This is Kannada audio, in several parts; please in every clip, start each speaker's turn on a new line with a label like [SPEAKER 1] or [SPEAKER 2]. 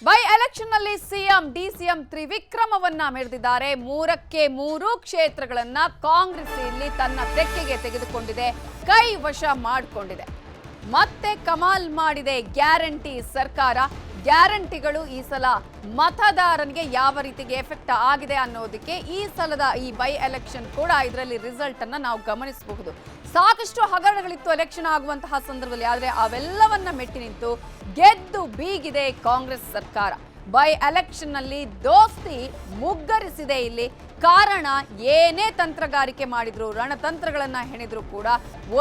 [SPEAKER 1] ಬೈ ಎಲೆಕ್ಷನ್ ನಲ್ಲಿ ಸಿಎಂ ಡಿಸಿಎಂ ತ್ರಿವಿಕ್ರಮವನ್ನ ಮೆರೆದಿದ್ದಾರೆ. 3ಕ್ಕೆ 3 ಕ್ಷೇತ್ರಗಳನ್ನ ಕಾಂಗ್ರೆಸ್ ಇಲ್ಲಿ ತನ್ನ ತೆಕ್ಕೆಗೆ ತೆಗೆದುಕೊಂಡಿದೆ, ಕೈ ವಶ ಮಾಡಿಕೊಂಡಿದೆ. ಮತ್ತೆ ಕಮಾಲ್ ಮಾಡಿದೆ ಗ್ಯಾರಂಟಿ ಸರ್ಕಾರ. ಗ್ಯಾರಂಟಿಗಳು ಈ ಸಲ ಮತದಾರನಿಗೆ ಯಾವ ರೀತಿಗೆ ಎಫೆಕ್ಟ್ ಆಗಿದೆ ಅನ್ನೋದಕ್ಕೆ ಈ ಸಲದ ಈ ಬೈ ಎಲೆಕ್ಷನ್ ಕೂಡ ಇದರಲ್ಲಿ ರಿಸಲ್ಟ್ ಅನ್ನ ನಾವು ಗಮನಿಸಬಹುದು. ಸಾಕಷ್ಟು ಹಗರಣಗಳಿತ್ತು ಎಲೆಕ್ಷನ್ ಆಗುವಂತಹ ಸಂದರ್ಭದಲ್ಲಿ, ಆದರೆ ಅವೆಲ್ಲವನ್ನ ಮೆಟ್ಟಿ ನಿಂತು ಗೆದ್ದು ಬೀಗಿದೆ ಕಾಂಗ್ರೆಸ್ ಸರ್ಕಾರ. ಬೈ ಎಲೆಕ್ಷನ್ ನಲ್ಲಿ ದೋಸ್ತಿ ಮುಗ್ಗರಿಸಿದೆ ಇಲ್ಲಿ. ಕಾರಣ ಏನೇ ತಂತ್ರಗಾರಿಕೆ ಮಾಡಿದ್ರು, ರಣತಂತ್ರಗಳನ್ನ ಹೆಣಿದ್ರು ಕೂಡ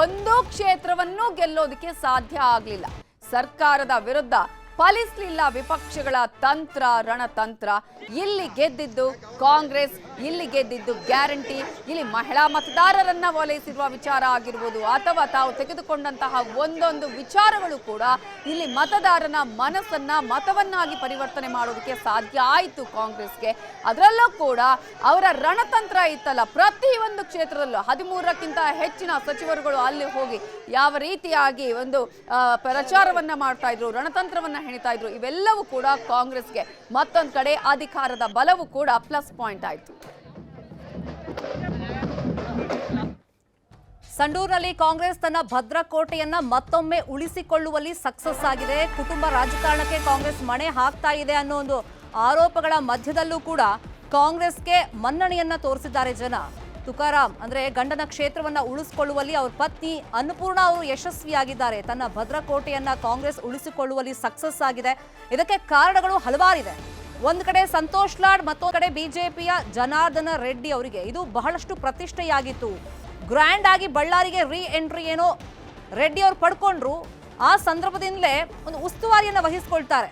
[SPEAKER 1] ಒಂದು ಕ್ಷೇತ್ರವನ್ನು ಗೆಲ್ಲೋದಕ್ಕೆ ಸಾಧ್ಯ ಆಗಲಿಲ್ಲ. ಸರ್ಕಾರದ ವಿರುದ್ಧ ಫಲಿಸಲಿಲ್ಲ ವಿಪಕ್ಷಗಳ ತಂತ್ರ, ರಣತಂತ್ರ. ಇಲ್ಲಿ ಗೆದ್ದಿದ್ದು ಕಾಂಗ್ರೆಸ್, ಇಲ್ಲಿ ಗೆದ್ದಿದ್ದು ಗ್ಯಾರಂಟಿ. ಇಲ್ಲಿ ಮಹಿಳಾ ಮತದಾರರನ್ನ ಓಲೈಸಿರುವ ವಿಚಾರ ಆಗಿರ್ಬೋದು, ಅಥವಾ ತಾವು ತೆಗೆದುಕೊಂಡಂತಹ ಒಂದೊಂದು ವಿಚಾರಗಳು ಕೂಡ ಇಲ್ಲಿ ಮತದಾರನ ಮನಸ್ಸನ್ನ ಮತವನ್ನಾಗಿ ಪರಿವರ್ತನೆ ಮಾಡೋದಕ್ಕೆ ಸಾಧ್ಯ ಆಯಿತು ಕಾಂಗ್ರೆಸ್ಗೆ. ಅದರಲ್ಲೂ ಕೂಡ ಅವರ ರಣತಂತ್ರ ಇತ್ತಲ್ಲ, ಪ್ರತಿಯೊಂದು ಕ್ಷೇತ್ರದಲ್ಲೂ 13ಕ್ಕಿಂತ ಹೆಚ್ಚಿನ ಸಚಿವರುಗಳು ಅಲ್ಲಿ ಹೋಗಿ ಯಾವ ರೀತಿಯಾಗಿ ಒಂದು ಪ್ರಚಾರವನ್ನ ಮಾಡ್ತಾ ಇದ್ರು, ರಣತಂತ್ರವನ್ನ ಹೆಣಿತಾ ಇದ್ರು. ಇವೆಲ್ಲವೂ ಕೂಡ ಕಾಂಗ್ರೆಸ್ಗೆ ಮತ್ತೊಂದು ಕಡೆ ಅಧಿಕಾರದ ಬಲವು ಕೂಡ ಪ್ಲಸ್ ಪಾಯಿಂಟ್ ಆಯಿತು.
[SPEAKER 2] ಸಂಡೂರಿನಲ್ಲಿ ಕಾಂಗ್ರೆಸ್ ತನ್ನ ಭದ್ರಕೋಟೆಯನ್ನ ಮತ್ತೊಮ್ಮೆ ಉಳಿಸಿಕೊಳ್ಳುವಲ್ಲಿ ಸಕ್ಸಸ್ ಆಗಿದೆ. ಕುಟುಂಬ ರಾಜಕಾರಣಕ್ಕೆ ಕಾಂಗ್ರೆಸ್ ಮಣೆ ಹಾಕ್ತಾ ಇದೆ ಅನ್ನೋ ಒಂದು ಆರೋಪಗಳ ಮಧ್ಯದಲ್ಲೂ ಕೂಡ ಕಾಂಗ್ರೆಸ್ಗೆ ಮನ್ನಣೆಯನ್ನ ತೋರಿಸಿದ್ದಾರೆ ಜನ. ತುಕಾರಾಂ ಅಂದ್ರೆ ಗಂಡನ ಕ್ಷೇತ್ರವನ್ನ ಉಳಿಸಿಕೊಳ್ಳುವಲ್ಲಿ ಅವ್ರ ಪತ್ನಿ ಅನ್ನಪೂರ್ಣ ಅವರು ಯಶಸ್ವಿಯಾಗಿದ್ದಾರೆ. ತನ್ನ ಭದ್ರಕೋಟೆಯನ್ನ ಕಾಂಗ್ರೆಸ್ ಉಳಿಸಿಕೊಳ್ಳುವಲ್ಲಿ ಸಕ್ಸಸ್ ಆಗಿದೆ. ಇದಕ್ಕೆ ಕಾರಣಗಳು ಹಲವಾರಿದೆ. ಒಂದ್ ಕಡೆ ಸಂತೋಷ್ ಲಾಡ್, ಮತ್ತೊಂದು ಕಡೆ ಬಿಜೆಪಿಯ ಜನಾರ್ದನ ರೆಡ್ಡಿ ಅವರಿಗೆ ಇದು ಬಹಳಷ್ಟು ಪ್ರತಿಷ್ಠೆಯಾಗಿತ್ತು. ಗ್ರ್ಯಾಂಡ್ ಆಗಿ ಬಳ್ಳಾರಿಗೆ ರೀ ಎಂಟ್ರಿ ಏನೋ ರೆಡ್ಡಿ ಅವರು ಪಡ್ಕೊಂಡ್ರು. ಆ ಸಂದರ್ಭದಿಂದಲೇ ಒಂದು ಉಸ್ತುವಾರಿಯನ್ನು ವಹಿಸಿಕೊಳ್ತಾರೆ.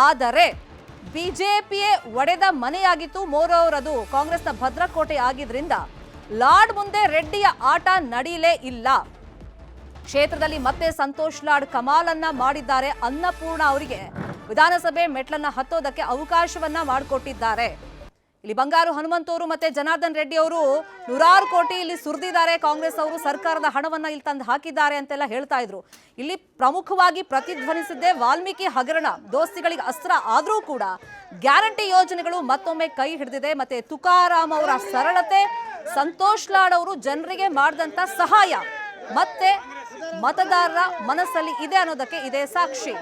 [SPEAKER 2] ಆದರೆ ಬಿಜೆಪಿಯೇ ಒಡೆದ ಮನೆಯಾಗಿತ್ತು. ಮೋರೋವರ್ ಅದು ಕಾಂಗ್ರೆಸ್ನ ಭದ್ರಕೋಟೆ ಆಗಿದ್ರಿಂದ ಲಾಡ್ ಮುಂದೆ ರೆಡ್ಡಿಯ ಆಟ ನಡೀಲೇ ಇಲ್ಲ. ಕ್ಷೇತ್ರದಲ್ಲಿ ಮತ್ತೆ ಸಂತೋಷ್ ಲಾಡ್ ಕಮಾಲನ್ನ ಮಾಡಿದ್ದಾರೆ. ಅನ್ನಪೂರ್ಣ ಅವರಿಗೆ ವಿಧಾನಸಭೆ ಮೆಟ್ಲನ್ನ ಹತ್ತೋದಕ್ಕೆ ಅವಕಾಶವನ್ನ ಮಾಡಿಕೊಟ್ಟಿದ್ದಾರೆ. ಇಲ್ಲಿ ಬಂಗಾರು ಹನುಮಂತವರು ಮತ್ತೆ ಜನಾರ್ದನ್ ರೆಡ್ಡಿ ಅವರು 100 ಕೋಟಿ ಇಲ್ಲಿ ಸುರಿದಿದ್ದಾರೆ. ಕಾಂಗ್ರೆಸ್ ಅವರು ಸರ್ಕಾರದ ಹಣವನ್ನ ಇಲ್ಲಿ ತಂದು ಹಾಕಿದ್ದಾರೆ ಅಂತೆಲ್ಲ ಹೇಳ್ತಾ ಇದ್ರು. ಇಲ್ಲಿ ಪ್ರಮುಖವಾಗಿ ಪ್ರತಿಧ್ವನಿಸಿದ್ದೇ ವಾಲ್ಮೀಕಿ ಹಗರಣ ದೋಸ್ತಿಗಳಿಗೆ ಅಸ್ತ್ರ ಆದ್ರೂ ಕೂಡ ಗ್ಯಾರಂಟಿ ಯೋಜನೆಗಳು ಮತ್ತೊಮ್ಮೆ ಕೈ ಹಿಡಿದಿದೆ. ಮತ್ತೆ ತುಕಾರಾಮ್ ಅವರ ಸರಳತೆ, ಸಂತೋಷ್ ಲಾಡ್ ಅವರು ಜನರಿಗೆ ಮಾಡಿದಂತ ಸಹಾಯ ಮತ್ತೆ ಮತದಾರರ ಮನಸ್ಸಲ್ಲಿ ಇದೆ ಅನ್ನೋದಕ್ಕೆ ಇದೇ ಸಾಕ್ಷಿ.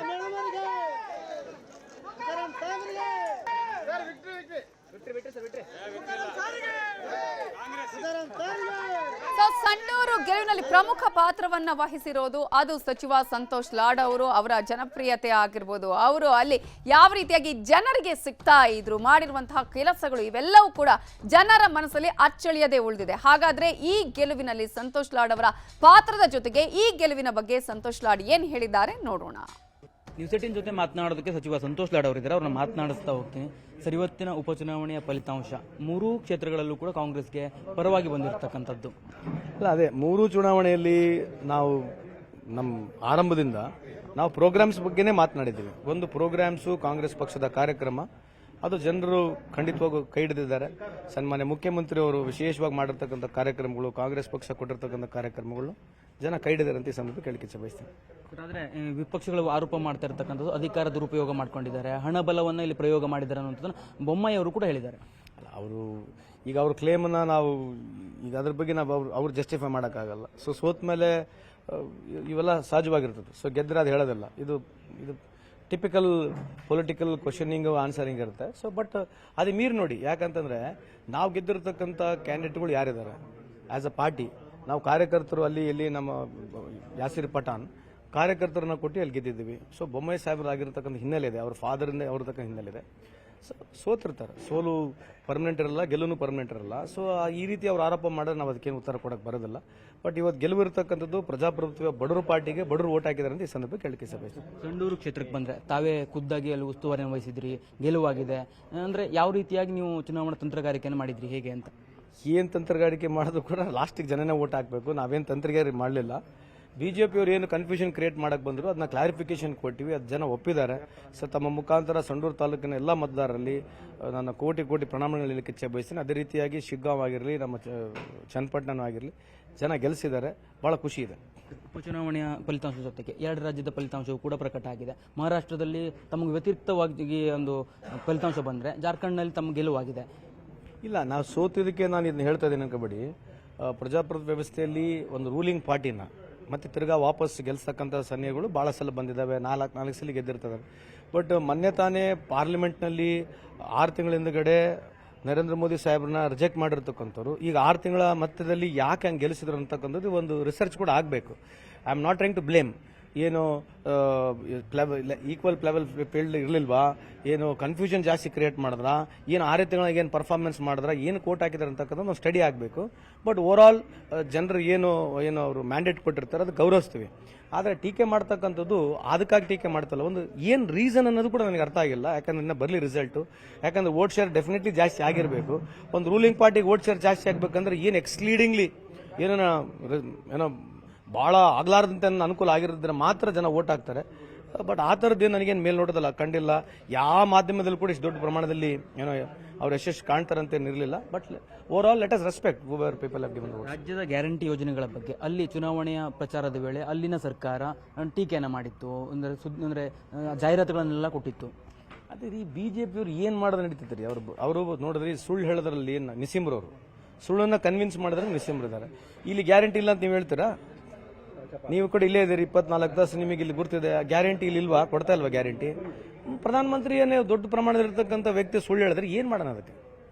[SPEAKER 1] ಸಂಡೂರು ಗೆಲುವಿನಲ್ಲಿ ಪ್ರಮುಖ ಪಾತ್ರವನ್ನ ವಹಿಸಿರೋದು ಅದು ಸಚಿವ ಸಂತೋಷ್ ಲಾಡ್ ಅವರು. ಅವರ ಜನಪ್ರಿಯತೆ ಆಗಿರ್ಬೋದು, ಅವರು ಅಲ್ಲಿ ಯಾವ ರೀತಿಯಾಗಿ ಜನರಿಗೆ ಸಿಗ್ತಾ ಇದ್ರು, ಮಾಡಿರುವಂತಹ ಕೆಲಸಗಳು ಇವೆಲ್ಲವೂ ಕೂಡ ಜನರ ಮನಸ್ಸಲ್ಲಿ ಅಚ್ಚಳಿಯದೆ ಉಳಿದಿದೆ. ಹಾಗಾದ್ರೆ ಈ ಗೆಲುವಿನಲ್ಲಿ ಸಂತೋಷ್ ಲಾಡ್ ಅವರ ಪಾತ್ರದ ಜೊತೆಗೆ ಈ ಗೆಲುವಿನ ಬಗ್ಗೆ ಸಂತೋಷ್ ಲಾಡ್ ಏನ್ ಹೇಳಿದ್ದಾರೆ ನೋಡೋಣ.
[SPEAKER 3] ನ್ಯೂಸ್ 18 ಜೊತೆ ಮಾತನಾಡೋದಕ್ಕೆ ಸಚಿವ ಸಂತೋಷ್ ಲಾಡ್ ಅವರಿದ್ದಾರೆ. ಅವ್ರನ್ನ ಮಾತನಾಡಿಸ್ತಾ ಹೋಗ್ತೀನಿ. ಸರ್, ಇವತ್ತಿನ ಉಪಚುನಾವಣೆಯ ಫಲಿತಾಂಶ 3 ಕ್ಷೇತ್ರಗಳಲ್ಲೂ ಕೂಡ ಕಾಂಗ್ರೆಸ್ಗೆ ಪರವಾಗಿ ಬಂದಿರತಕ್ಕಂಥದ್ದು.
[SPEAKER 4] ಅಲ್ಲ, ಅದೇ 3 ಚುನಾವಣೆಯಲ್ಲಿ ನಾವು ನಮ್ಮ ಆರಂಭದಿಂದ ನಾವು ಪ್ರೋಗ್ರಾಮ್ಸ್ ಬಗ್ಗೆನೇ ಮಾತನಾಡಿದ್ದೀವಿ. ಒಂದು ಪ್ರೋಗ್ರಾಮ್ಸು ಕಾಂಗ್ರೆಸ್ ಪಕ್ಷದ ಕಾರ್ಯಕ್ರಮ, ಅದು ಜನರು ಖಂಡಿತವಾಗೂ ಕೈ ಹಿಡಿದಿದ್ದಾರೆ. ಸನ್ಮಾನ್ಯ ಮುಖ್ಯಮಂತ್ರಿ ಅವರು ವಿಶೇಷವಾಗಿ ಮಾಡಿರ್ತಕ್ಕಂಥ ಕಾರ್ಯಕ್ರಮಗಳು, ಕಾಂಗ್ರೆಸ್ ಪಕ್ಷ ಕೊಟ್ಟಿರ್ತಕ್ಕಂಥ ಕಾರ್ಯಕ್ರಮಗಳು ಜನ ಕೈ ಹಿಡಿದಾರೆ ಅಂತ ಈ ಸಂದರ್ಭ ಕೇಳಿಕೆ ಬಯಸ್ತೇನೆ.
[SPEAKER 3] ಆದರೆ ವಿಪಕ್ಷಗಳು ಆರೋಪ ಮಾಡ್ತಾ ಇರತಕ್ಕಂಥದ್ದು ಅಧಿಕಾರ ದುರುಪಯೋಗ ಮಾಡ್ಕೊಂಡಿದ್ದಾರೆ, ಹಣ ಬಲವನ್ನು ಇಲ್ಲಿ ಪ್ರಯೋಗ ಮಾಡಿದ್ದಾರೆ ಅನ್ನೋದನ್ನು ಬೊಮ್ಮಾಯಿ ಅವರು ಕೂಡ ಹೇಳಿದ್ದಾರೆ.
[SPEAKER 4] ಅಲ್ಲ, ಅವರು ಈಗ ಅವ್ರ ಕ್ಲೇಮನ್ನು ನಾವು ಈಗ ಅದ್ರ ಬಗ್ಗೆ ನಾವು ಅವ್ರು ಜಸ್ಟಿಫೈ ಮಾಡೋಕ್ಕಾಗಲ್ಲ. ಸೊ ಸೋತ ಮೇಲೆ ಇವೆಲ್ಲ ಸಹಜವಾಗಿರ್ತದೆ. ಸೊ ಗೆದ್ದರೆ ಅದು ಹೇಳೋದಿಲ್ಲ. ಇದು ಟಿಪಿಕಲ್ ಪೊಲಿಟಿಕಲ್ ಕ್ವಶನಿಂಗ್ ಆನ್ಸರಿಂಗ್ ಇರುತ್ತೆ. ಸೊ ಬಟ್ ಅದು ಮೀರಿ ನೋಡಿ, ಯಾಕಂತಂದ್ರೆ ನಾವು ಗೆದ್ದಿರತಕ್ಕಂಥ ಕ್ಯಾಂಡಿಡೇಟ್ಗಳು ಯಾರಿದ್ದಾರೆ ಆಸ್ ಅ ಪಾರ್ಟಿ, ನಾವು ಕಾರ್ಯಕರ್ತರು ಅಲ್ಲಿ ಇಲ್ಲಿ ನಮ್ಮ ಯಾಸಿರ್ ಪಠಾಣ್ ಕಾರ್ಯಕರ್ತರನ್ನ ಕೊಟ್ಟು ಅಲ್ಲಿ ಗೆದ್ದಿದ್ದೀವಿ. ಸೊ ಬೊಮ್ಮಾಯಿ ಸಾಹೇಬರಾಗಿರ್ತಕ್ಕಂಥ ಹಿನ್ನೆಲೆ ಇದೆ, ಅವ್ರ ಫಾದರಿಂದ ಅವ್ರ ತಕ್ಕ ಹಿನ್ನೆಲೆ ಇದೆ. ಸೋತಿರ್ತಾರೆ, ಸೋಲು ಪರ್ಮನೆಂಟ್ ಇರಲ್ಲ, ಗೆಲುವು ಪರ್ಮನೆಂಟ್ ಇರಲ್ಲ. ಸೊ ಈ ರೀತಿ ಅವ್ರು ಆರೋಪ ಮಾಡಿದ್ರೆ ನಾವು ಅದಕ್ಕೇನು ಉತ್ತರ ಕೊಡಕ್ಕೆ ಬರೋದಿಲ್ಲ. ಬಟ್ ಇವತ್ತು ಗೆಲುವು ಇರತಕ್ಕಂಥದ್ದು ಪ್ರಜಾಪ್ರಭುತ್ವ, ಬಡವರು ಪಾರ್ಟಿಗೆ ಬಡವರು ಓಟ್ ಹಾಕಿದ್ದಾರೆ ಅಂತ ಈ ಸಂದರ್ಭ ಕೇಳಿಕೆ ಸಭೆ.
[SPEAKER 3] ಸಂಡೂರು ಕ್ಷೇತ್ರಕ್ಕೆ ಬಂದ್ರೆ ತಾವೇ ಖುದ್ದಾಗಿ ಅಲ್ಲಿ ಉಸ್ತುವಾರಿಯನ್ನು ವಹಿಸಿದ್ರಿ, ಗೆಲುವಾಗಿದೆ ಅಂದ್ರೆ ಯಾವ ರೀತಿಯಾಗಿ ನೀವು ಚುನಾವಣಾ ತಂತ್ರಗಾರಿಕೆಯನ್ನು ಮಾಡಿದ್ರಿ, ಹೇಗೆ ಅಂತ?
[SPEAKER 4] ಏನು ತಂತ್ರಗಾರಿಕೆ ಮಾಡೋದು ಕೂಡ ಲಾಸ್ಟಿಗೆ ಜನನೇ ಓಟ್ ಹಾಕಬೇಕು. ನಾವೇನು ತಂತ್ರಗಾರಿಕೆ ಮಾಡಲಿಲ್ಲ. ಬಿಜೆಪಿಯವರು ಏನು ಕನ್ಫ್ಯೂಷನ್ ಕ್ರಿಯೇಟ್ ಮಾಡಕ್ಕೆ ಬಂದರು ಅದನ್ನ ಕ್ಲಾರಿಫಿಕೇಶನ್ ಕೊಟ್ಟಿವಿ, ಅದು ಜನ ಒಪ್ಪಿದ್ದಾರೆ. ಸೊ ತಮ್ಮ ಮುಖಾಂತರ ಸಂಡೂರು ತಾಲೂಕಿನ ಎಲ್ಲ ಮತದಾರರಲ್ಲಿ ನನ್ನ ಕೋಟಿ ಕೋಟಿ ಪ್ರಣಾಮಗಳು ಹೇಳಲಿಕ್ಕೆ ಇಚ್ಛೆ ಬಯಸ್ತೀನಿ. ಅದೇ ರೀತಿಯಾಗಿ ಶಿಗ್ಗಾಂವ್ ಆಗಿರಲಿ, ನಮ್ಮ ಚನ್ನಪಟ್ಟಣ ಆಗಿರಲಿ, ಜನ ಗೆಲ್ಲಿಸಿದ್ದಾರೆ, ಬಹಳ ಖುಷಿ ಇದೆ.
[SPEAKER 3] ಉಪಚುನಾವಣೆಯ ಫಲಿತಾಂಶ ಜೊತೆಗೆ 2 ರಾಜ್ಯದ ಫಲಿತಾಂಶವೂ ಕೂಡ ಪ್ರಕಟ ಆಗಿದೆ. ಮಹಾರಾಷ್ಟ್ರದಲ್ಲಿ ತಮಗೆ ವ್ಯತಿರಿಕ್ತವಾಗಿ ಒಂದು ಫಲಿತಾಂಶ ಬಂದರೆ, ಜಾರ್ಖಂಡ್ನಲ್ಲಿ ತಮ್ಮ ಗೆಲುವಾಗಿದೆ.
[SPEAKER 4] ಇಲ್ಲ, ನಾವು ಸೋತಿದ್ದಕ್ಕೆ ನಾನು ಇದನ್ನ ಹೇಳ್ತಾ ಇದ್ದೀನಿ ಅನ್ಕೋಬೇಡಿ. ಪ್ರಜಾಪ್ರಭುತ್ವ ವ್ಯವಸ್ಥೆಯಲ್ಲಿ ಒಂದು ರೂಲಿಂಗ್ ಪಾರ್ಟಿನ ಮತ್ತೆ ತಿರ್ಗಾ ವಾಪಸ್ ಗೆಲ್ಸತಕ್ಕಂಥ ಸನ್ನಿಗಳು ಭಾಳ ಸಲ ಬಂದಿದ್ದಾವೆ, 4 ಸಲ ಗೆದ್ದಿರ್ತವೆ. ಬಟ್ ಮೊನ್ನೆ ತಾನೇ ಪಾರ್ಲಿಮೆಂಟ್ನಲ್ಲಿ 6 ತಿಂಗಳ ಹಿಂದಗಡೆ ನರೇಂದ್ರ ಮೋದಿ ಸಾಹೇಬ್ರನ್ನ ರಿಜೆಕ್ಟ್ ಮಾಡಿರ್ತಕ್ಕಂಥವ್ರು ಈಗ 6 ತಿಂಗಳ ಮಧ್ಯದಲ್ಲಿ ಯಾಕೆ ಹಂಗೆ ಗೆಲ್ಲಿಸಿದ್ರು ಅಂತಕ್ಕಂಥದ್ದು ಒಂದು ರಿಸರ್ಚ್ ಕೂಡ ಆಗಬೇಕು. I am not trying to blame. ಏನು ಈಕ್ವಲ್ ಲೆವೆಲ್ ಫೀಲ್ಡ್ ಇರಲಿಲ್ವಾ, ಏನು ಕನ್ಫ್ಯೂಷನ್ ಜಾಸ್ತಿ ಕ್ರಿಯೇಟ್ ಮಾಡಿದ್ರ, ಏನು 6 ತಿಂಗಳಿಗೆ ಏನು ಪರ್ಫಾರ್ಮೆನ್ಸ್ ಮಾಡಿದ್ರ, ಏನು ಕೋಟ್ ಹಾಕಿದಾರೆ ಅಂತಕ್ಕಂಥ ಒಂದು ಸ್ಟಡಿ ಆಗಬೇಕು. ಬಟ್ ಓವರ್ ಆಲ್ ಜನರು ಏನು ಅವರು ಮ್ಯಾಂಡೇಟ್ ಕೊಟ್ಟಿರ್ತಾರೆ ಅದು ಗೌರವಿಸ್ತೀವಿ. ಆದರೆ ಟೀಕೆ ಮಾಡ್ತಕ್ಕಂಥದ್ದು ಅದಕ್ಕಾಗಿ ಟೀಕೆ ಮಾಡ್ತಲ್ಲ, ಒಂದು ಏನು ರೀಸನ್ ಅನ್ನೋದು ಕೂಡ ನನಗೆ ಅರ್ಥ ಆಗಿಲ್ಲ. ಯಾಕಂದ್ರೆ ಇನ್ನ ಬರಲಿ ರಿಸಲ್ಟು. ಯಾಕಂದ್ರೆ ವೋಟ್ ಶೇರ್ ಡೆಫಿನೆಟ್ಲಿ ಜಾಸ್ತಿ ಆಗಿರಬೇಕು. ಒಂದು ರೂಲಿಂಗ್ ಪಾರ್ಟಿಗೆ ವೋಟ್ ಶೇರ್ ಜಾಸ್ತಿ ಆಗಬೇಕಂದ್ರೆ ಏನು ಎಕ್ಸ್ಕ್ಲೀಡಿಂಗ್ಲಿ ಏನೋ ಭಾಳ ಆಗ್ಲಾರ್ದಂತೆ ಅನುಕೂಲ ಆಗಿರೋದ್ರೆ ಮಾತ್ರ ಜನ ವೋಟ್ ಹಾಕ್ತಾರೆ. ಬಟ್ ಆ ಥರದ್ದೇನು ನನಗೇನು ಮೇಲ್ನೋಟದಲ್ಲ ಕಂಡಿಲ್ಲ. ಯಾವ ಮಾಧ್ಯಮದಲ್ಲೂ ಕೂಡ ಇಷ್ಟು ದೊಡ್ಡ ಪ್ರಮಾಣದಲ್ಲಿ ಏನೋ ಅವ್ರು ಯಶಸ್ಸು ಕಾಣ್ತಾರಂತ ಇರಲಿಲ್ಲ. But over all let us respect whoever people have given vote.
[SPEAKER 3] ರಾಜ್ಯದ ಗ್ಯಾರಂಟಿ ಯೋಜನೆಗಳ ಬಗ್ಗೆ ಅಲ್ಲಿ ಚುನಾವಣೆಯ ಪ್ರಚಾರದ ವೇಳೆ ಅಲ್ಲಿನ ಸರ್ಕಾರ ಟೀಕೆಯನ್ನು ಮಾಡಿತ್ತು, ಅಂದರೆ ಜಾಹೀರಾತುಗಳನ್ನೆಲ್ಲ ಕೊಟ್ಟಿತ್ತು.
[SPEAKER 4] ಅದೇ ರೀ ಬಿಜೆಪಿಯವ್ರು ಏನು ಮಾಡೋದು ನಡೀತೈತೆ ರೀ. ಅವರು ನೋಡಿದ್ರಿ ಸುಳ್ಳು ಹೇಳೋದ್ರಲ್ಲಿ ನಿಸಿಮ್ರವರು ಸುಳ್ಳನ್ನ ಕನ್ವಿನ್ಸ್ ಮಾಡಿದ್ರೆ ನಿಸಿಮ್ರಿದ್ದಾರೆ. ಇಲ್ಲಿ ಗ್ಯಾರಂಟಿ ಇಲ್ಲ ಅಂತ ನೀವು ಹೇಳ್ತೀರಾ? ನೀವು ಕೂಡ ಇಲ್ಲೇ ಇದ್ದೀರಿ 24 ತಾಸು, ನಿಮಗೆ ಇಲ್ಲಿ ಗುರ್ತಿದೆ. ಗ್ಯಾರಂಟಿ ಇಲ್ಲಿ ಇಲ್ವಾ? ಕೊಡ್ತಾ ಇಲ್ವಾ ಗ್ಯಾರಂಟಿ? ಪ್ರಧಾನಮಂತ್ರಿ ಏನೇ ದೊಡ್ಡ ಪ್ರಮಾಣದಲ್ಲಿರ್ತಕ್ಕಂಥ ವ್ಯಕ್ತಿ ಸುಳ್ಳು ಹೇಳಿದ್ರೆ ಏನು ಮಾಡೋಣ ಅದಕ್ಕೆ?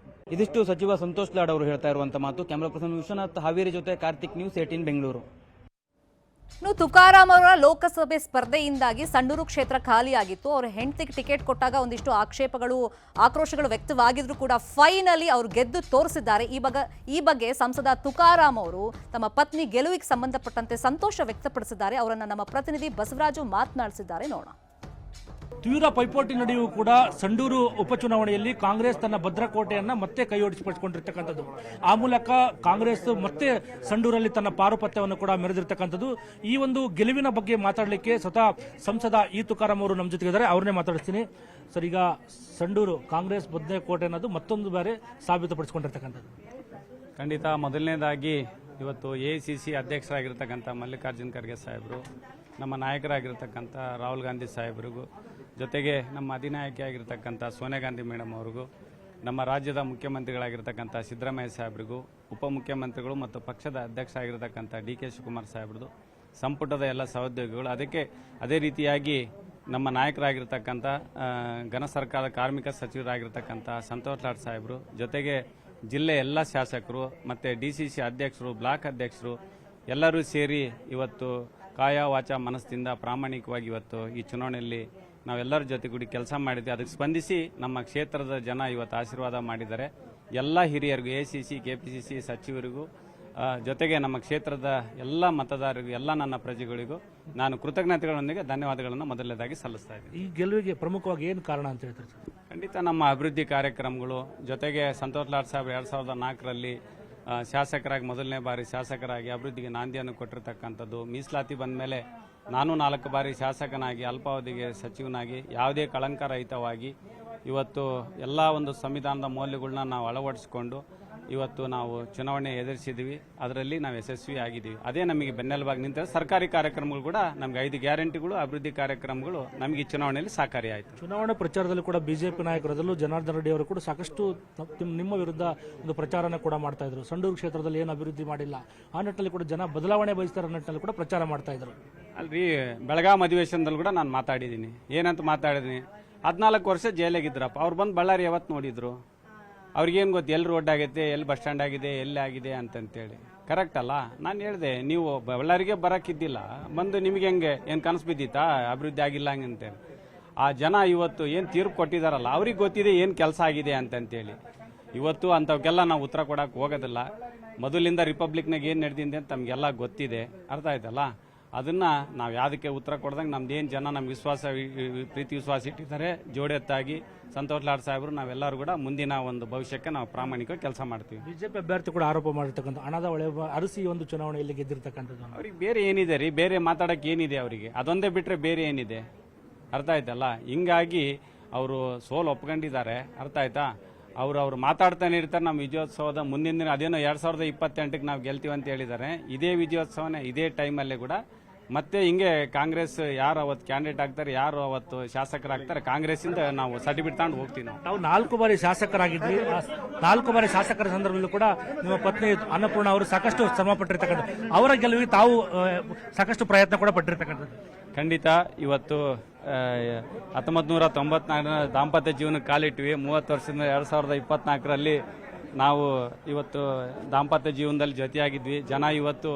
[SPEAKER 3] ಇದಿಷ್ಟು ಸಚಿವ ಸಂತೋಷ್ ಲಾಡ್ ಅವರು ಹೇಳ್ತಾ ಇರುವಂತ ಮಾತು. ಕ್ಯಾಮರಾ ಪರ್ಸನ್ ವಿಶ್ವನಾಥ್ ಹಾವೇರಿ ಜೊತೆ ಕಾರ್ತಿಕ್, ನ್ಯೂಸ್ 18 ಬೆಂಗಳೂರು.
[SPEAKER 2] ಇನ್ನು ತುಕಾರಾಮ್ ಅವರ ಲೋಕಸಭೆ ಸ್ಪರ್ಧೆಯಿಂದಾಗಿ ಸಂಡೂರು ಕ್ಷೇತ್ರ ಖಾಲಿಯಾಗಿತ್ತು. ಅವ್ರ ಹೆಂಡತಿಗೆ ಟಿಕೆಟ್ ಕೊಟ್ಟಾಗ ಒಂದಿಷ್ಟು ಆಕ್ರೋಶಗಳು ವ್ಯಕ್ತವಾಗಿದ್ರು ಕೂಡ ಫೈನಲಿ ಅವರು ಗೆದ್ದು ತೋರಿಸಿದ್ದಾರೆ. ಈ ಬಗ್ಗೆ ಸಂಸದ ತುಕಾರಾಮ್ ಅವರು ತಮ್ಮ ಪತ್ನಿ ಗೆಲುವಿಗೆ ಸಂಬಂಧಪಟ್ಟಂತೆ ಸಂತೋಷ ವ್ಯಕ್ತಪಡಿಸಿದ್ದಾರೆ. ಅವರನ್ನ ನಮ್ಮ ಪ್ರತಿನಿಧಿ ಬಸವರಾಜು ಮಾತನಾಡಿಸಿದ್ದಾರೆ, ನೋಡೋಣ.
[SPEAKER 5] ತೀವ್ರ ಪೈಪೋಟಿ ನಡೆಯೂ ಕೂಡ ಸಂಡೂರು ಉಪಚುನಾವಣೆಯಲ್ಲಿ ಕಾಂಗ್ರೆಸ್ ತನ್ನ ಭದ್ರಕೋಟೆಯನ್ನ ಮತ್ತೆ ಕೈಯೊಡಿಸಿಕೊಂಡಿರ್ತಕ್ಕಂಥದ್ದು. ಆ ಮೂಲಕ ಕಾಂಗ್ರೆಸ್ ಮತ್ತೆ ಸಂಡೂರಲ್ಲಿ ತನ್ನ ಪಾರುಪತ್ಯವನ್ನು ಕೂಡ ಮೆರೆದಿರ್ತಕ್ಕಂಥದ್ದು. ಈ ಒಂದು ಗೆಲುವಿನ ಬಗ್ಗೆ ಮಾತಾಡಲಿಕ್ಕೆ ಸ್ವತಃ ಸಂಸದ ಇ ತುಕಾರಾಮ್ ಅವರು ನಮ್ಮ ಜೊತೆಗಿದ್ದಾರೆ. ಅವ್ರನ್ನೇ ಮಾತಾಡಿಸ್ತೀನಿ. ಸರ್, ಈಗ ಸಂಡೂರು ಕಾಂಗ್ರೆಸ್ ಭದ್ರಕೋಟೆ ಅನ್ನೋದು ಮತ್ತೊಂದು ಬಾರಿ ಸಾಬೀತುಪಡಿಸಿಕೊಂಡಿರ್ತಕ್ಕಂಥದ್ದು.
[SPEAKER 6] ಖಂಡಿತ. ಮೊದಲನೇದಾಗಿ ಇವತ್ತು AICC ಅಧ್ಯಕ್ಷರಾಗಿರ್ತಕ್ಕಂಥ ಮಲ್ಲಿಕಾರ್ಜುನ್ ಖರ್ಗೆ ಸಾಹೇಬರು, ನಮ್ಮ ನಾಯಕರಾಗಿರ್ತಕ್ಕಂಥ ರಾಹುಲ್ ಗಾಂಧಿ ಸಾಹೇಬರಿಗೂ, ಜೊತೆಗೆ ನಮ್ಮ ಅಧಿನಾಯಕಿಯಾಗಿರ್ತಕ್ಕಂಥ ಸೋನಿಯಾ ಗಾಂಧಿ ಮೇಡಮ್ ಅವ್ರಿಗೂ, ನಮ್ಮ ರಾಜ್ಯದ ಮುಖ್ಯಮಂತ್ರಿಗಳಾಗಿರ್ತಕ್ಕಂಥ ಸಿದ್ದರಾಮಯ್ಯ ಸಾಹೇಬರಿಗೂ, ಉಪಮುಖ್ಯಮಂತ್ರಿಗಳು ಮತ್ತು ಪಕ್ಷದ ಅಧ್ಯಕ್ಷ ಆಗಿರ್ತಕ್ಕಂಥ DK ಶಿವಕುಮಾರ್ ಸಾಹೇಬ್ರದು, ಸಂಪುಟದ ಎಲ್ಲ ಸಹೋದ್ಯೋಗಿಗಳು, ಅದೇ ರೀತಿಯಾಗಿ ನಮ್ಮ ನಾಯಕರಾಗಿರ್ತಕ್ಕಂಥ ಘನ ಸರ್ಕಾರದ ಕಾರ್ಮಿಕ ಸಚಿವರಾಗಿರ್ತಕ್ಕಂಥ ಸಂತೋಷ್ ಲಾಡ್ ಸಾಹೇಬರು, ಜೊತೆಗೆ ಜಿಲ್ಲೆ ಎಲ್ಲ ಶಾಸಕರು ಮತ್ತು DCC ಅಧ್ಯಕ್ಷರು, ಬ್ಲಾಕ್ ಅಧ್ಯಕ್ಷರು ಎಲ್ಲರೂ ಸೇರಿ ಇವತ್ತು ಕಾಯ ವಾಚ ಮನಸ್ಸಿಂದ ಪ್ರಾಮಾಣಿಕವಾಗಿ ಇವತ್ತು ಈ ಚುನಾವಣೆಯಲ್ಲಿ ನಾವೆಲ್ಲರ ಜೊತೆಗೂಡಿ ಕೆಲಸ ಮಾಡಿದ್ವಿ. ಅದಕ್ಕೆ ಸ್ಪಂದಿಸಿ ನಮ್ಮ ಕ್ಷೇತ್ರದ ಜನ ಇವತ್ತು ಆಶೀರ್ವಾದ ಮಾಡಿದ್ದಾರೆ. ಎಲ್ಲ ಹಿರಿಯರಿಗೂ, AICC KPCC ಸಚಿವರಿಗೂ, ಜೊತೆಗೆ ನಮ್ಮ ಕ್ಷೇತ್ರದ ಎಲ್ಲ ಮತದಾರರಿಗೂ, ಎಲ್ಲ ನನ್ನ ಪ್ರಜೆಗಳಿಗೂ ನಾನು ಕೃತಜ್ಞತೆಗಳೊಂದಿಗೆ ಧನ್ಯವಾದಗಳನ್ನು ಮೊದಲನೇದಾಗಿ ಸಲ್ಲಿಸ್ತಾ ಇದ್ದೀನಿ.
[SPEAKER 5] ಈ ಗೆಲುವಿಗೆ ಪ್ರಮುಖವಾಗಿ ಏನು ಕಾರಣ ಅಂತ ಹೇಳ್ತಾರೆ ಸರ್?
[SPEAKER 6] ಖಂಡಿತ ನಮ್ಮ ಅಭಿವೃದ್ಧಿ ಕಾರ್ಯಕ್ರಮಗಳು, ಜೊತೆಗೆ ಸಂತೋಷ್ ಲಾಡ್ ಸಾಹೇಬ್ 2004ರಲ್ಲಿ ಶಾಸಕರಾಗಿ ಮೊದಲನೇ ಬಾರಿ ಶಾಸಕರಾಗಿ ಅಭಿವೃದ್ಧಿಗೆ ನಾಂದಿಯನ್ನು ಕೊಟ್ಟಿರ್ತಕ್ಕಂಥದ್ದು. ಮೀಸಲಾತಿ ಬಂದ ಮೇಲೆ ನಾನು 4 ಬಾರಿ ಶಾಸಕನಾಗಿ ಅಲ್ಪಾವಧಿಗೆ ಸಚಿವನಾಗಿ ಯಾವುದೇ ಕಳಂಕರಹಿತವಾಗಿ ಇವತ್ತು ಎಲ್ಲ ಒಂದು ಸಂವಿಧಾನದ ಮೌಲ್ಯಗಳನ್ನ ನಾವು ಅಳವಡಿಸಿಕೊಂಡು ಇವತ್ತು ನಾವು ಚುನಾವಣೆ ಎದುರಿಸಿದ್ವಿ. ಅದರಲ್ಲಿ ನಾವು ಯಶಸ್ವಿ ಆಗಿದ್ದೀವಿ. ಅದೇ ನಮಗೆ ಬೆನ್ನೆಲುಬಾಗಿ ನಿಂತ ಸರ್ಕಾರಿ ಕಾರ್ಯಕ್ರಮಗಳು ಕೂಡ ನಮಗೆ 5 ಗ್ಯಾರಂಟಿಗಳು, ಅಭಿವೃದ್ಧಿ ಕಾರ್ಯಕ್ರಮಗಳು ನಮಗೆ ಈ ಚುನಾವಣೆಯಲ್ಲಿ ಸಹಕಾರಿಯಾಯಿತು.
[SPEAKER 5] ಚುನಾವಣಾ ಪ್ರಚಾರದಲ್ಲಿ ಕೂಡ ಬಿಜೆಪಿ ನಾಯಕರದಲ್ಲೂ ಜನಾರ್ದನ್ ರೆಡ್ಡಿ ಅವರು ಕೂಡ ಸಾಕಷ್ಟು ನಿಮ್ಮ ವಿರುದ್ಧ ಒಂದು ಪ್ರಚಾರನ ಕೂಡ ಮಾಡ್ತಾ ಇದ್ರು. ಸಂಡೂರು ಕ್ಷೇತ್ರದಲ್ಲಿ ಏನು ಅಭಿವೃದ್ಧಿ ಮಾಡಿಲ್ಲ, ಆ ನಿಟ್ಟಿನಲ್ಲಿ ಕೂಡ ಜನ ಬದಲಾವಣೆ ಬಯಸ್ತಾರೆ ನಿಟ್ಟಿನಲ್ಲಿ ಕೂಡ ಪ್ರಚಾರ ಮಾಡ್ತಾ ಇದ್ರು.
[SPEAKER 6] ಅಲ್ರಿ, ಬೆಳಗಾಂ ಅಧಿವೇಶನದಲ್ಲಿ ಕೂಡ ನಾನು ಮಾತಾಡಿದ್ದೀನಿ. ಏನಂತ ಮಾತಾಡಿದ್ದೀನಿ? 14 ವರ್ಷ ಜೈಲಾಗಿದ್ರಪ್ಪ. ಅವ್ರು ಬಂದು ಬಳ್ಳಾರಿ ಯಾವತ್ತು ನೋಡಿದ್ರು? ಅವ್ರಿಗೇನು ಗೊತ್ತು ಎಲ್ಲಿ ರೋಡ್ ಆಗೈತೆ, ಎಲ್ಲಿ ಬಸ್ ಸ್ಟ್ಯಾಂಡ್ ಆಗಿದೆ, ಎಲ್ಲಿ ಆಗಿದೆ ಅಂತಂತೇಳಿ. ಕರೆಕ್ಟ್ ಅಲ್ಲ? ನಾನು ಹೇಳಿದೆ, ನೀವು ಬಳ್ಳಾರಿಗೆ ಬರೋಕ್ಕಿದ್ದಿಲ್ಲ, ಬಂದು ನಿಮಗೆ ಹೆಂಗೆ ಏನು ಕನಸು ಬಿದ್ದಿತ್ತಾ ಅಭಿವೃದ್ಧಿ ಆಗಿಲ್ಲ ಹಂಗಂತೇಳಿ? ಆ ಜನ ಇವತ್ತು ಏನು ತೀರ್ಪು ಕೊಟ್ಟಿದ್ದಾರಲ್ಲ, ಅವ್ರಿಗೆ ಗೊತ್ತಿದೆ ಏನು ಕೆಲಸ ಆಗಿದೆ ಅಂತಂತೇಳಿ. ಇವತ್ತು ಅಂಥವಕ್ಕೆಲ್ಲ ನಾವು ಉತ್ತರ ಕೊಡೋಕೆ ಹೋಗೋದಿಲ್ಲ. ಮೊದಲಿಂದ ರಿಪಬ್ಲಿಕ್ನಾಗ ಏನು ನಡೆದಿದೆ ಅಂತ ತಮಗೆಲ್ಲ ಗೊತ್ತಿದೆ, ಅರ್ಥ ಆಯ್ತಲ್ಲ? ಅದನ್ನು ನಾವು ಯಾವುದಕ್ಕೆ ಉತ್ತರ ಕೊಡ್ದಂಗೆ ನಮ್ದೇನು ಜನ ನಮ್ಗೆ ವಿಶ್ವಾಸ ಪ್ರೀತಿ ವಿಶ್ವಾಸ ಇಟ್ಟಿದ್ದಾರೆ ಜೋಡೆತ್ತಾಗಿ ಸಂತೋಷ್ ಲಾಡ್ ಸಾಹೇಬರು ನಾವೆಲ್ಲರೂ ಕೂಡ ಮುಂದಿನ ಒಂದು ಭವಿಷ್ಯಕ್ಕೆ ನಾವು ಪ್ರಾಮಾಣಿಕವಾಗಿ ಕೆಲಸ ಮಾಡ್ತೀವಿ.
[SPEAKER 5] ಬಿಜೆಪಿ ಅಭ್ಯರ್ಥಿ ಕೂಡ ಆರೋಪ ಮಾಡಿರ್ತಕ್ಕಂಥ ಹಣದ ಒಳೆ ಅರಸಿ ಒಂದು ಚುನಾವಣೆಯಲ್ಲಿ ಗೆದ್ದಿರ್ತಕ್ಕಂಥದ್ದು.
[SPEAKER 6] ಅವ್ರಿಗೆ ಬೇರೆ ಏನಿದೆ ರೀ, ಬೇರೆ ಮಾತಾಡೋಕೆ ಏನಿದೆ ಅವರಿಗೆ? ಅದೊಂದೇ ಬಿಟ್ಟರೆ ಬೇರೆ ಏನಿದೆ? ಅರ್ಥ ಆಯ್ತಲ್ಲ. ಹಿಂಗಾಗಿ ಅವರು ಸೋಲು ಒಪ್ಕೊಂಡಿದ್ದಾರೆ. ಅರ್ಥ ಆಯ್ತಾ? ಅವ್ರು ಮಾತಾಡ್ತಾನೆ ಇರ್ತಾರೆ. ನಮ್ಮ ವಿಜಯೋತ್ಸವದ ಮುಂದಿನ ದಿನ ಅದೇನೋ 2028ಕ್ಕೆ ನಾವು ಗೆಲ್ತೀವಿ ಅಂತ ಹೇಳಿದ್ದಾರೆ. ಇದೇ ವಿಜಯೋತ್ಸವನೇ ಇದೇ ಟೈಮಲ್ಲೇ ಕೂಡ ಮತ್ತೆ ಹಿಂಗೆ ಕಾಂಗ್ರೆಸ್ ಯಾರು ಅವತ್ತು ಕ್ಯಾಂಡಿಡೇಟ್ ಆಗ್ತಾರೆ, ಯಾರು ಅವತ್ತು ಶಾಸಕರಾಗ್ತಾರೆ, ಕಾಂಗ್ರೆಸ್ಸಿಂದ ನಾವು ಸರ್ಟಿಫಿಕೇಟ್ ತಗೊಂಡು ಹೋಗ್ತೀವಿ.
[SPEAKER 5] ನಾವು 4 ಬಾರಿ ಶಾಸಕರಾಗಿದ್ವಿ. 4 ಬಾರಿ ಶಾಸಕರ ಸಂದರ್ಭದಲ್ಲೂ ಕೂಡ ನಿಮ್ಮ ಪತ್ನಿ ಅನ್ನಪೂರ್ಣ ಅವರು ಸಾಕಷ್ಟು ಶ್ರಮ ಪಟ್ಟಿರ್ತಕ್ಕಂಥ, ಅವರ ಗೆಲುವಿಗೆ ತಾವು ಸಾಕಷ್ಟು ಪ್ರಯತ್ನ ಕೂಡ ಪಟ್ಟಿರ್ತಕ್ಕಂಥದ್ದು.
[SPEAKER 6] ಖಂಡಿತ ಇವತ್ತು 1994 ದಾಂಪತ್ಯ ಜೀವನಕ್ಕೆ ಕಾಲಿಟ್ವಿ. 30 ವರ್ಷದಿಂದ 2024ರಲ್ಲಿ ನಾವು ಇವತ್ತು ದಾಂಪತ್ಯ ಜೀವನದಲ್ಲಿ ಜೊತೆಯಾಗಿದ್ವಿ. ಜನ ಇವತ್ತು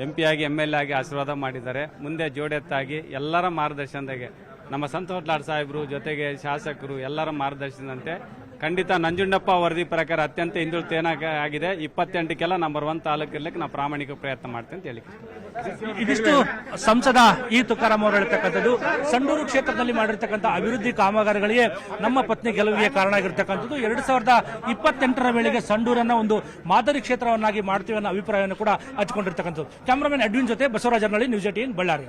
[SPEAKER 6] MP ಆಗಿ MLA ಆಗಿ ಆಶೀರ್ವಾದ ಮಾಡಿದ್ದಾರೆ. ಮುಂದೆ ಜೋಡೆತ್ತಾಗಿ ಎಲ್ಲರ ಮಾರ್ಗದರ್ಶನದಾಗೆ ನಮ್ಮ ಸಂತೋಷ್ ಲಾಡ್ ಸಾಹೇಬರು ಜೊತೆಗೆ ಶಾಸಕರು ಎಲ್ಲರ ಮಾರ್ಗದರ್ಶನದಂತೆ ಖಂಡಿತ ನಂಜುಂಡಪ್ಪ ವರದಿ ಪ್ರಕಾರ ಅತ್ಯಂತ ಹಿಂದುಳಿದ ಆಗಿದೆ. 28ಕ್ಕೆಲ್ಲ ನಂಬರ್ 1 ತಾಲೂಕು ಇರ್ಲಿಕ್ಕೆ ನಾವು ಪ್ರಾಮಾಣಿಕ ಪ್ರಯತ್ನ ಮಾಡ್ತೀವಿ ಅಂತ ಹೇಳಿ.
[SPEAKER 5] ಇದಿಷ್ಟು ಸಂಸದ ಇ ತುಕಾರಾಂ ಅವರು ಹೇಳ್ತಕ್ಕಂಥದ್ದು. ಸಂಡೂರು ಕ್ಷೇತ್ರದಲ್ಲಿ ಮಾಡಿರ್ತಕ್ಕಂಥ ಅಭಿವೃದ್ಧಿ ಕಾಮಗಾರಿಗಳಿಗೆ ನಮ್ಮ ಪತ್ನಿ ಗೆಲುವಿಗೆ ಕಾರಣ ಆಗಿರ್ತಕ್ಕಂಥದ್ದು. 2028ರ ವೇಳೆಗೆ ಸಂಡೂರನ್ನ ಒಂದು ಮಾದರಿ ಕ್ಷೇತ್ರವನ್ನಾಗಿ ಮಾಡ್ತೀವಿ ಅನ್ನೋ ಅಭಿಪ್ರಾಯವನ್ನು ಕೂಡ ಹಂಚಿಕೊಂಡಿರ್ತಕ್ಕಂಥದ್ದು. ಕ್ಯಾಮರಾಮನ್ ಅಡ್ವಿನ್ ಜೊತೆ ಬಸವರಾಜ್ ಅರ್ನಳ್ಳಿ, ನ್ಯೂಸ್ 18 ಬಳ್ಳಾರಿ.